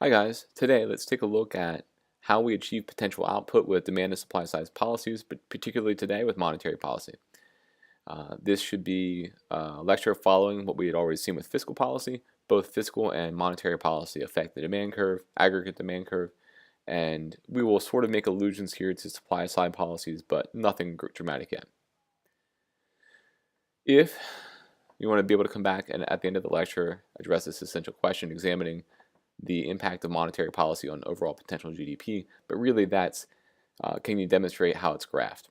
Hi guys, today let's take a look at how we achieve potential output with demand and supply side policies, but particularly today with monetary policy. This should be a lecture following what we had already seen with fiscal policy. Both fiscal and monetary policy affect the demand curve, aggregate demand curve, and we will sort of make allusions here to supply side policies, but nothing dramatic yet. If you want to be able to come back and at the end of the lecture address this essential question examining the impact of monetary policy on overall potential GDP, but really that's can you demonstrate how it's graphed?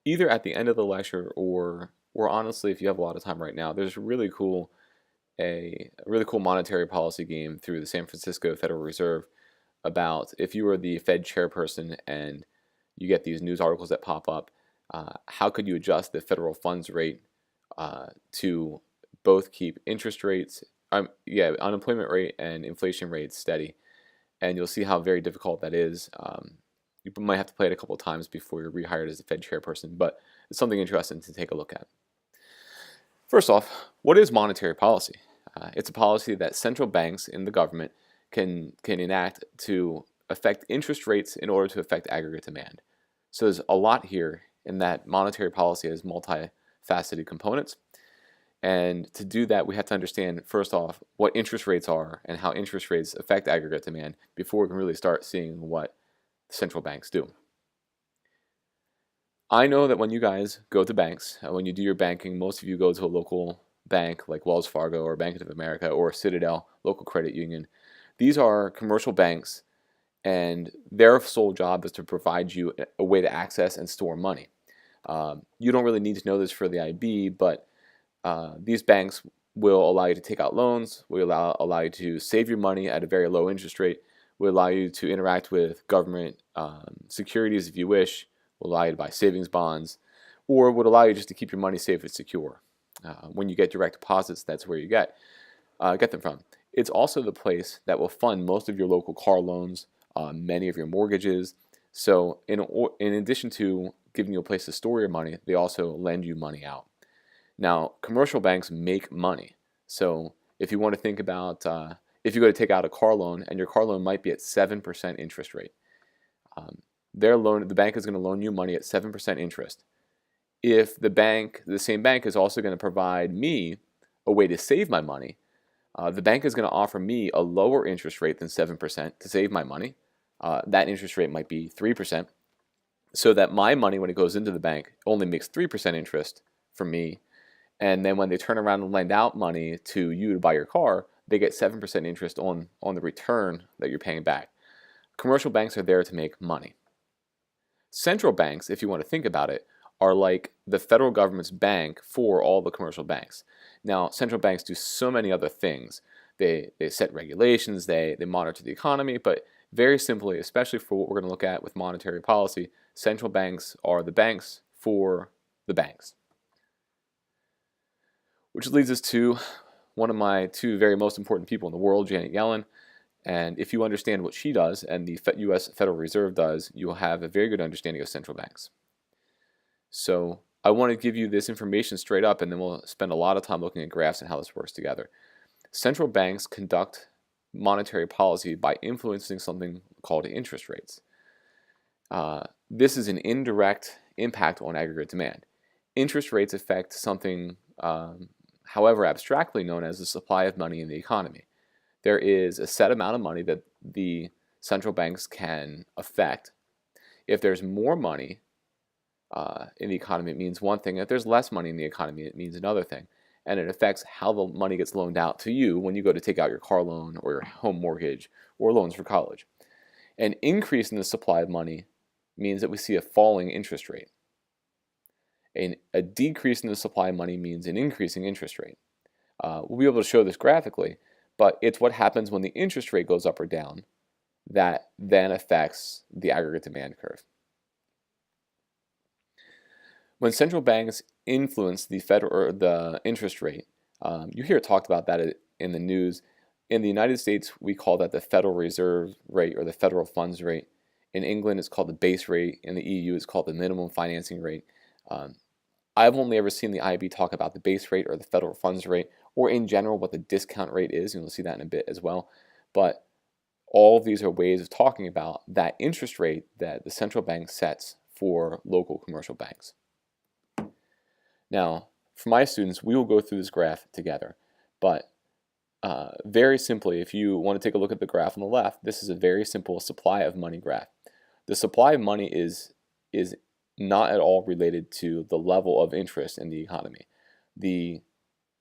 Either at the end of the lecture or honestly, if you have a lot of time right now, there's a really cool monetary policy game through the San Francisco Federal Reserve about if you were the Fed chairperson and you get these news articles that pop up, how could you adjust the federal funds rate to both keep interest rates, unemployment rate and inflation rates steady? And you'll see how very difficult that is. You might have to play it a couple of times before you're rehired as a Fed chairperson, but it's something interesting to take a look at. First off, what is monetary policy? It's a policy that central banks in the government can enact to affect interest rates in order to affect aggregate demand. So there's a lot here in that monetary policy has multifaceted components. And to do that, we have to understand, first off, what interest rates are and how interest rates affect aggregate demand before we can really start seeing what central banks do. I know that when you guys go to banks, when you do your banking, most of you go to a local bank like Wells Fargo or Bank of America or Citadel, local credit union. These are commercial banks, and their sole job is to provide you a way to access and store money. You don't really need to know this for the IB, but these banks will allow you to take out loans, will allow you to save your money at a very low interest rate, will allow you to interact with government securities if you wish, will allow you to buy savings bonds, or would allow you just to keep your money safe and secure. When you get direct deposits, that's where you get them from. It's also the place that will fund most of your local car loans, many of your mortgages. So in addition to giving you a place to store your money, they also lend you money out. Now, commercial banks make money. So if you want to think about, if you go to take out a car loan and your car loan might be at 7% interest rate, the bank is going to loan you money at 7% interest. If the same bank is also going to provide me a way to save my money, the bank is going to offer me a lower interest rate than 7% to save my money. That interest rate might be 3%, so that my money, when it goes into the bank, only makes 3% interest for me. And then when they turn around and lend out money to you to buy your car, they get 7% interest on the return that you're paying back. Commercial banks are there to make money. Central banks, if you want to think about it, are like the federal government's bank for all the commercial banks. Now, central banks do so many other things. They set regulations, they monitor the economy, but very simply, especially for what we're going to look at with monetary policy, central banks are the banks for the banks. Which leads us to one of my two very most important people in the world, Janet Yellen. And if you understand what she does and the U.S. Federal Reserve does, you'll have a very good understanding of central banks. So I want to give you this information straight up, and then we'll spend a lot of time looking at graphs and how this works together. Central banks conduct monetary policy by influencing something called interest rates. This is an indirect impact on aggregate demand. Interest rates affect something, however abstractly known as the supply of money in the economy. There is a set amount of money that the central banks can affect. If there's more money in the economy, it means one thing. If there's less money in the economy, it means another thing. And it affects how the money gets loaned out to you when you go to take out your car loan or your home mortgage or loans for college. An increase in the supply of money means that we see a falling interest rate. A decrease in the supply of money means an increasing interest rate. We'll be able to show this graphically, but it's what happens when the interest rate goes up or down that then affects the aggregate demand curve. When central banks influence the the interest rate, you hear it talked about that in the news. In the United States, we call that the Federal Reserve rate or the federal funds rate. In England, it's called the base rate. In the EU, it's called the minimum financing rate. I've only ever seen the IB talk about the base rate or the federal funds rate, or in general what the discount rate is, and we'll see that in a bit as well. But all of these are ways of talking about that interest rate that the central bank sets for local commercial banks. Now, for my students, we will go through this graph together, but very simply, if you want to take a look at the graph on the left, this is a very simple supply of money graph. The supply of money is not at all related to the level of interest in the economy. The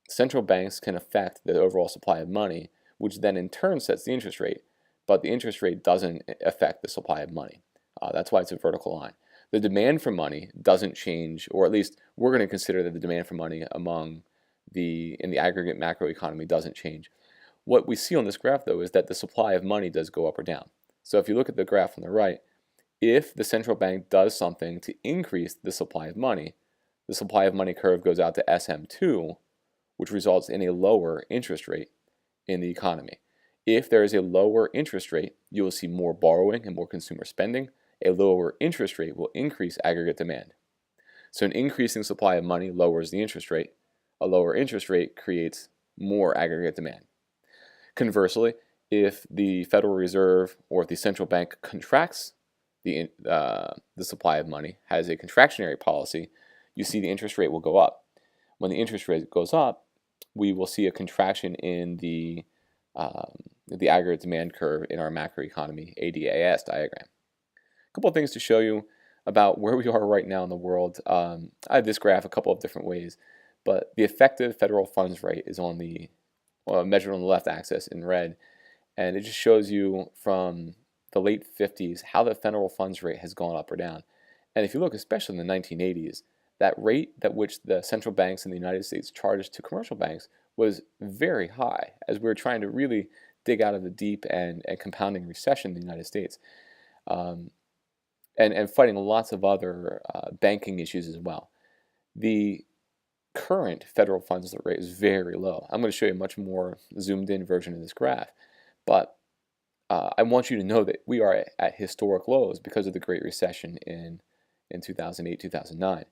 central banks can affect the overall supply of money, which then in turn sets the interest rate, but the interest rate doesn't affect the supply of money. That's why it's a vertical line. The demand for money doesn't change, or at least we're going to consider that the demand for money in the aggregate macroeconomy doesn't change. What we see on this graph, though, is that the supply of money does go up or down. So if you look at the graph on the right, if the central bank does something to increase the supply of money curve goes out to SM2, which results in a lower interest rate in the economy. If there is a lower interest rate, you will see more borrowing and more consumer spending. A lower interest rate will increase aggregate demand. So an increasing supply of money lowers the interest rate. A lower interest rate creates more aggregate demand. Conversely, if the Federal Reserve or if the central bank contracts the supply of money, has a contractionary policy, you see the interest rate will go up. When the interest rate goes up, we will see a contraction in the aggregate demand curve in our macroeconomy ADAS diagram. A couple of things to show you about where we are right now in the world. I have this graph a couple of different ways, but the effective federal funds rate is on the measured on the left axis in red, and it just shows you from the late 50s how the federal funds rate has gone up or down. And if you look, especially in the 1980s, that rate at which the central banks in the United States charged to commercial banks was very high, as we were trying to really dig out of the deep and compounding recession in the United States, and fighting lots of other banking issues as well. The current federal funds rate is very low. I'm going to show you a much more zoomed in version of this graph, but I want you to know that we are at historic lows because of the Great Recession in 2008, 2009.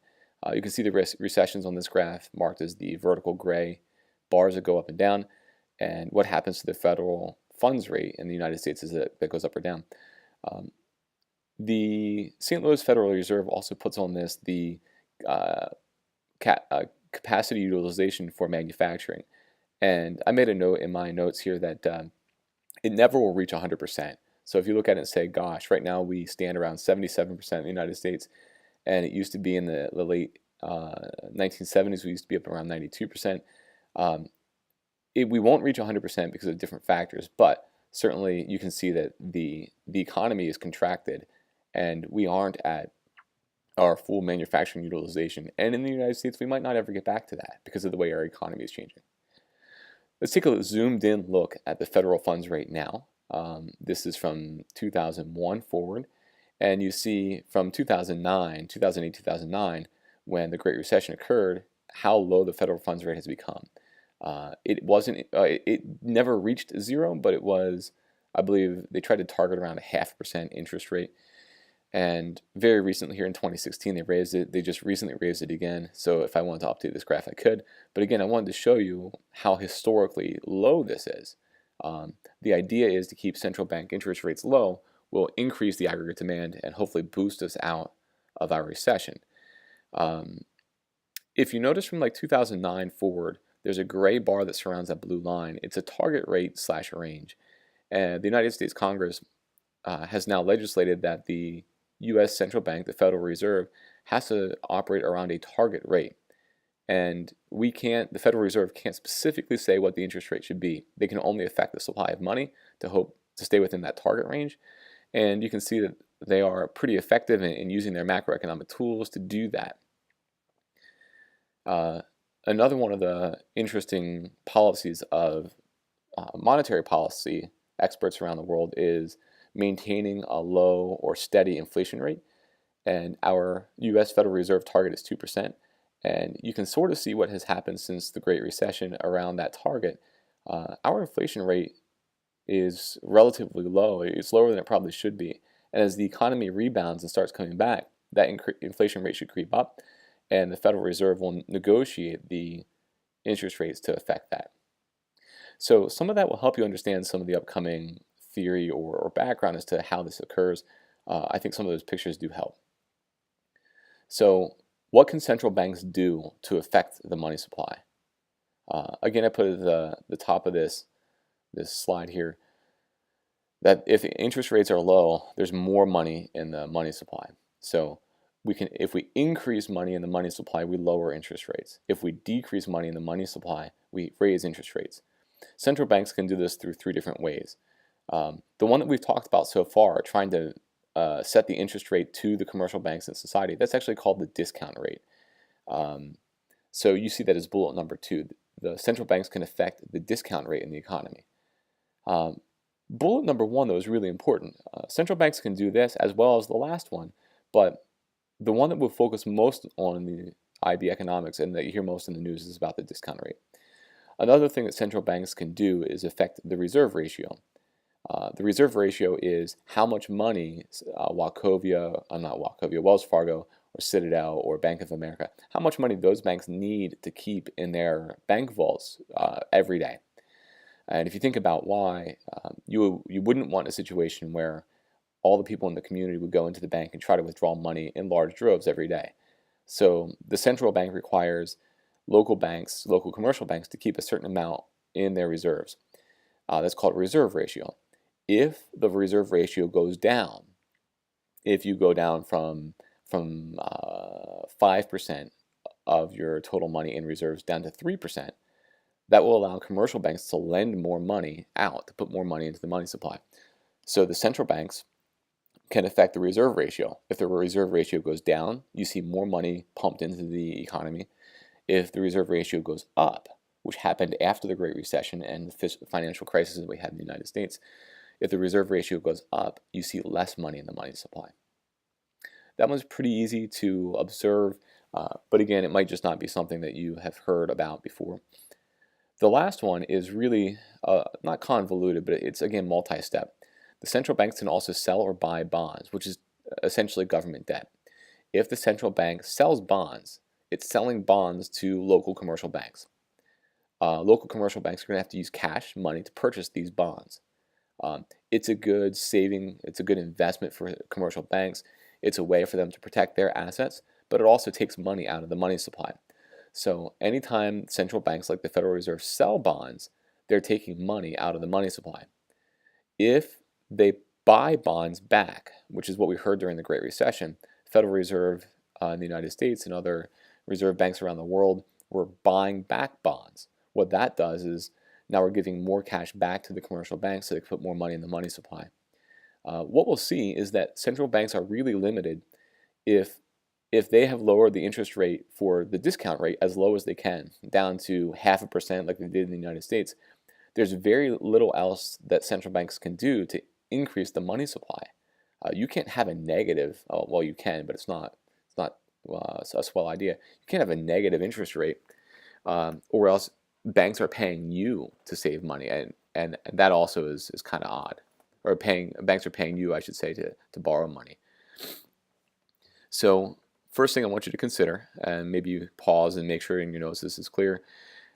You can see the recessions on this graph marked as the vertical gray bars that go up and down, and what happens to the federal funds rate in the United States is that goes up or down. The St. Louis Federal Reserve also puts on this the capacity utilization for manufacturing, and I made a note in my notes here that it never will reach 100%. So if you look at it and say, gosh, right now we stand around 77% in the United States, and it used to be in the late 1970s, we used to be up around 92%. We won't reach 100% because of different factors, but certainly you can see that the economy is contracted, and we aren't at our full manufacturing utilization. And in the United States, we might not ever get back to that because of the way our economy is changing. Let's take a zoomed in look at the federal funds rate now. This is from 2001 forward, and you see from 2008, 2009, when the Great Recession occurred, how low the federal funds rate has become. It never reached zero, but it was, I believe, they tried to target around a 0.5% interest rate. And very recently, here in 2016, they raised it. They just recently raised it again. So if I wanted to update this graph, I could. But again, I wanted to show you how historically low this is. The idea is to keep central bank interest rates low will increase the aggregate demand and hopefully boost us out of our recession. If you notice from like 2009 forward, there's a gray bar that surrounds that blue line. It's a target rate / range. And the United States Congress has now legislated that the U.S. Central Bank, the Federal Reserve, has to operate around a target rate. And the Federal Reserve can't specifically say what the interest rate should be. They can only affect the supply of money to hope to stay within that target range. And you can see that they are pretty effective in using their macroeconomic tools to do that. Another one of the interesting policies of monetary policy experts around the world is maintaining a low or steady inflation rate. And our U.S. Federal Reserve target is 2%. And you can sort of see what has happened since the Great Recession around that target. Our inflation rate is relatively low. It's lower than it probably should be. And as the economy rebounds and starts coming back, that inflation rate should creep up, and the Federal Reserve will negotiate the interest rates to affect that. So some of that will help you understand some of the upcoming theory or background as to how this occurs. I think some of those pictures do help. So what can central banks do to affect the money supply? Again, I put at the top of this slide here that if interest rates are low, there's more money in the money supply. So if we increase money in the money supply, we lower interest rates. If we decrease money in the money supply, we raise interest rates. Central banks can do this through three different ways. The one that we've talked about so far, trying to set the interest rate to the commercial banks in society, that's actually called the discount rate. So you see that as bullet number 2. The central banks can affect the discount rate in the economy. Bullet number 1, though, is really important. Central banks can do this as well as the last one, but the one that we'll focus most on in the IB economics and that you hear most in the news is about the discount rate. Another thing that central banks can do is affect the reserve ratio. The reserve ratio is how much money Wells Fargo or Citadel or Bank of America, how much money those banks need to keep in their bank vaults every day. And if you think about why, you wouldn't want a situation where all the people in the community would go into the bank and try to withdraw money in large droves every day. So the central bank requires local banks, local commercial banks, to keep a certain amount in their reserves. That's called a reserve ratio. If the reserve ratio goes down, if you go down from 5% of your total money in reserves down to 3%, that will allow commercial banks to lend more money out, to put more money into the money supply. So the central banks can affect the reserve ratio. If the reserve ratio goes down, you see more money pumped into the economy. If the reserve ratio goes up, which happened after the Great Recession and the financial crisis that we had in the United States, if the reserve ratio goes up, you see less money in the money supply. That one's pretty easy to observe, but again, it might just not be something that you have heard about before. The last one is really not convoluted, but it's again multi-step. The central banks can also sell or buy bonds, which is essentially government debt. If the central bank sells bonds, it's selling bonds to local commercial banks. Local commercial banks are going to have to use cash money to purchase these bonds. It's a good saving, it's a good investment for commercial banks. It's a way for them to protect their assets, but it also takes money out of the money supply. So anytime central banks like the Federal Reserve sell bonds, they're taking money out of the money supply. If they buy bonds back, which is what we heard during the Great Recession, Federal Reserve in the United States and other reserve banks around the world were buying back bonds. What that does is now we're giving more cash back to the commercial banks so they can put more money in the money supply. What we'll see is that central banks are really limited if they have lowered the interest rate for the discount rate as low as they can, down to 0.5% like they did in the United States. There's very little else that central banks can do to increase the money supply. You can't have a negative, well you can, but it's not a swell idea. You can't have a negative interest rate or else banks are paying you to save money, and that also is kind of odd. Or banks are paying you, I should say, to borrow money. So first thing I want you to consider, and maybe you pause and make sure in your notes this is clear,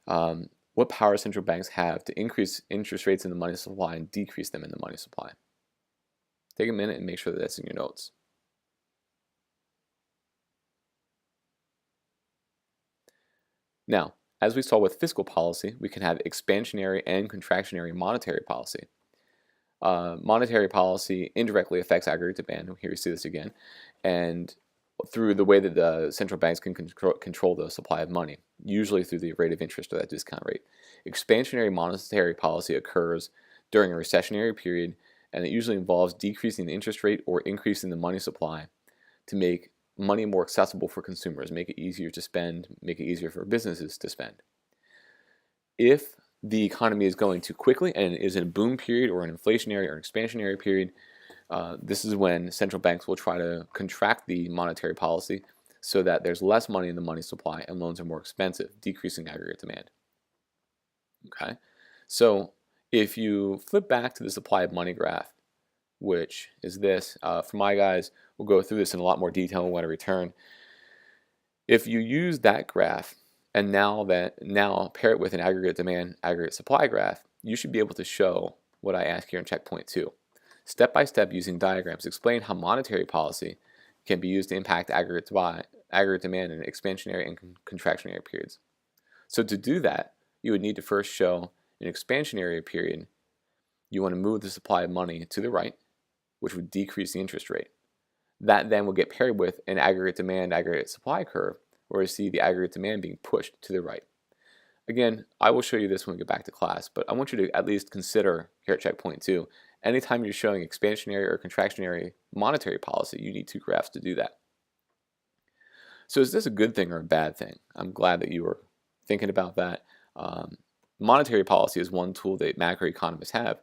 what power central banks have to increase interest rates in the money supply and decrease them in the money supply. Take a minute and make sure that that's in your notes. Now, as we saw with fiscal policy, we can have expansionary and contractionary monetary policy. Monetary policy indirectly affects aggregate demand. Here you see this again, and through the way that the central banks can control the supply of money, usually through the rate of interest or that discount rate. Expansionary monetary policy occurs during a recessionary period, and it usually involves decreasing the interest rate or increasing the money supply to make money more accessible for consumers, make it easier to spend, make it easier for businesses to spend. If the economy is going too quickly and is in a boom period or an inflationary or expansionary period, this is when central banks will try to contract the monetary policy so that there's less money in the money supply and loans are more expensive, decreasing aggregate demand. Okay, so if you flip back to the supply of money graph, which is this, for my guys, we'll go through this in a lot more detail when I return. If you use that graph and now pair it with an aggregate demand, aggregate supply graph, you should be able to show what I ask here in checkpoint 2. Step by step, using diagrams, explain how monetary policy can be used to impact aggregate demand in expansionary and contractionary periods. So to do that, you would need to first show an expansionary period, you want to move the supply of money to the right, which would decrease the interest rate. That then will get paired with an aggregate demand, aggregate supply curve, where you see the aggregate demand being pushed to the right. Again, I will show you this when we get back to class, but I want you to at least consider here at checkpoint 2, anytime you're showing expansionary or contractionary monetary policy, you need 2 graphs to do that. So is this a good thing or a bad thing? I'm glad that you were thinking about that. Monetary policy is one tool that macroeconomists have.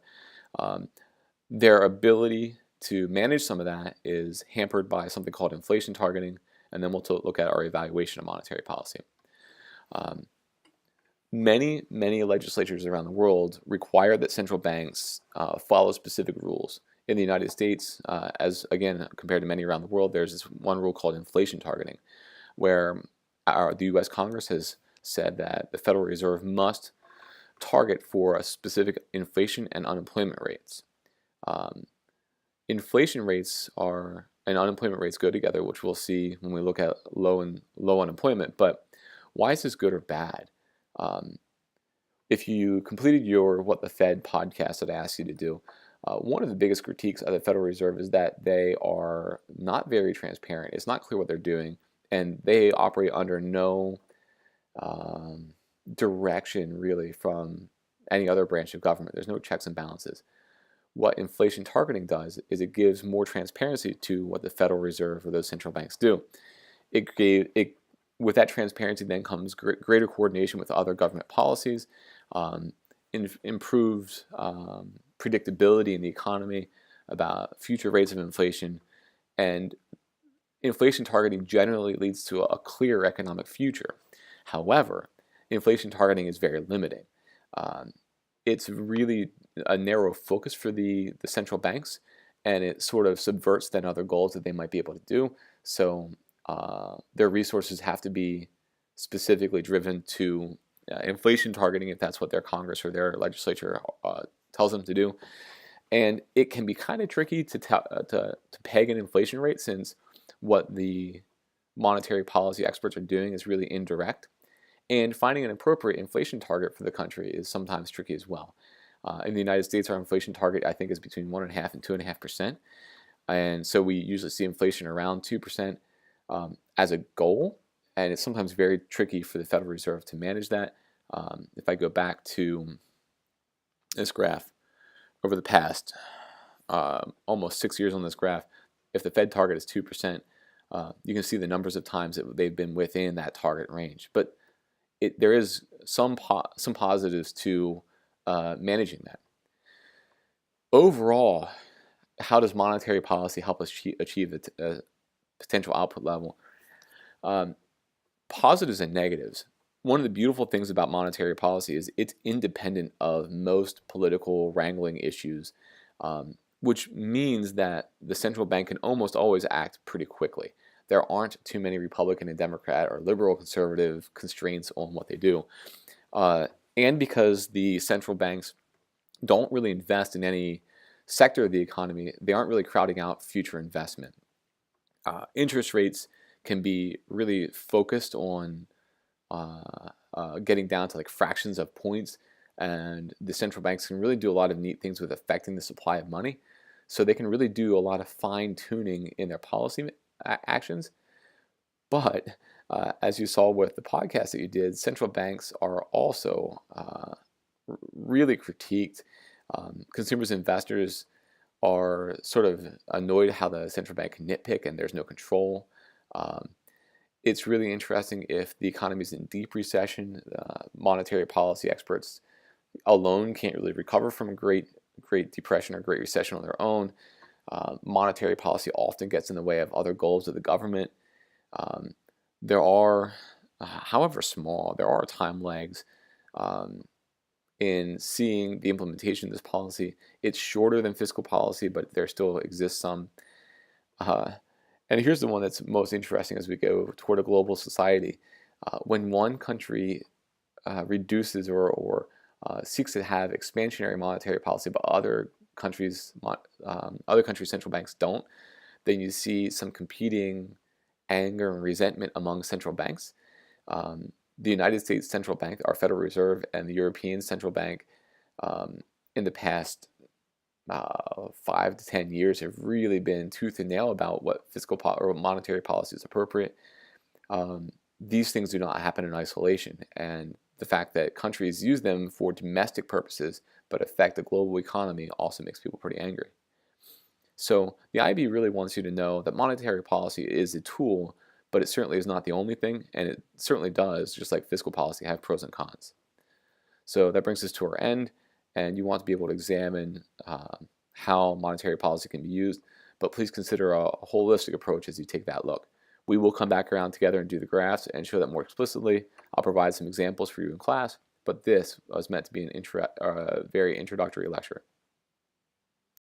Their ability to manage some of that is hampered by something called inflation targeting, and then we'll look at our evaluation of monetary policy. Many legislatures around the world require that central banks follow specific rules. In the United States, as again compared to many around the world, there's this one rule called inflation targeting, where the U.S. Congress has said that the Federal Reserve must target for a specific inflation and unemployment rates. Inflation rates and unemployment rates go together, which we'll see when we look at low unemployment. But why is this good or bad? If you completed your What the Fed podcast that I asked you to do, one of the biggest critiques of the Federal Reserve is that they are not very transparent. It's not clear what they're doing, and they operate under no direction really from any other branch of government. There's no checks and balances. What inflation targeting does is it gives more transparency to what the Federal Reserve or those central banks do. With that transparency then comes greater coordination with other government policies, improved predictability in the economy about future rates of inflation, and inflation targeting generally leads to a clear economic future. However, inflation targeting is very limiting. It's really a narrow focus for the central banks, and it sort of subverts then other goals that they might be able to do. So their resources have to be specifically driven to inflation targeting if that's what their Congress or their legislature tells them to do. And it can be kind of tricky to peg an inflation rate, since what the monetary policy experts are doing is really indirect. And finding an appropriate inflation target for the country is sometimes tricky as well. In the United States, our inflation target, I think, is between 1.5% and 2.5%. And so we usually see inflation around 2% as a goal. And it's sometimes very tricky for the Federal Reserve to manage that. If I go back to this graph, over the past almost 6 years on this graph, if the Fed target is 2%, you can see the numbers of times that they've been within that target range. But there is some positives to managing that. Overall, how does monetary policy help us achieve a potential output level? Positives and negatives. One of the beautiful things about monetary policy is it's independent of most political wrangling issues, which means that the central bank can almost always act pretty quickly. There aren't too many Republican and Democrat or liberal conservative constraints on what they do. And because the central banks don't really invest in any sector of the economy, they aren't really crowding out future investment. Interest rates can be really focused on getting down to like fractions of points, and the central banks can really do a lot of neat things with affecting the supply of money. So they can really do a lot of fine-tuning in their policy actions. But as you saw with the podcast that you did, central banks are also really critiqued. Consumers and investors are sort of annoyed how the central bank can nitpick and there's no control. It's really interesting if the economy is in deep recession. Monetary policy experts alone can't really recover from a Great Depression or Great Recession on their own. Monetary policy often gets in the way of other goals of the government. There are, however small, there are time lags in seeing the implementation of this policy. It's shorter than fiscal policy, but there still exists some. And here's the one that's most interesting as we go toward a global society. When one country reduces or seeks to have expansionary monetary policy, but other countries' central banks don't, then you see some competing anger and resentment among central banks. The United States Central Bank, our Federal Reserve, and the European Central Bank um, in the past 5 to 10 years have really been tooth and nail about what or monetary policy is appropriate. These things do not happen in isolation, and the fact that countries use them for domestic purposes but affect the global economy also makes people pretty angry. So the IB really wants you to know that monetary policy is a tool, but it certainly is not the only thing, and it certainly does, just like fiscal policy, have pros and cons. So that brings us to our end, and you want to be able to examine how monetary policy can be used, but please consider a holistic approach as you take that look. We will come back around together and do the graphs and show that more explicitly. I'll provide some examples for you in class, but this was meant to be a very introductory lecture.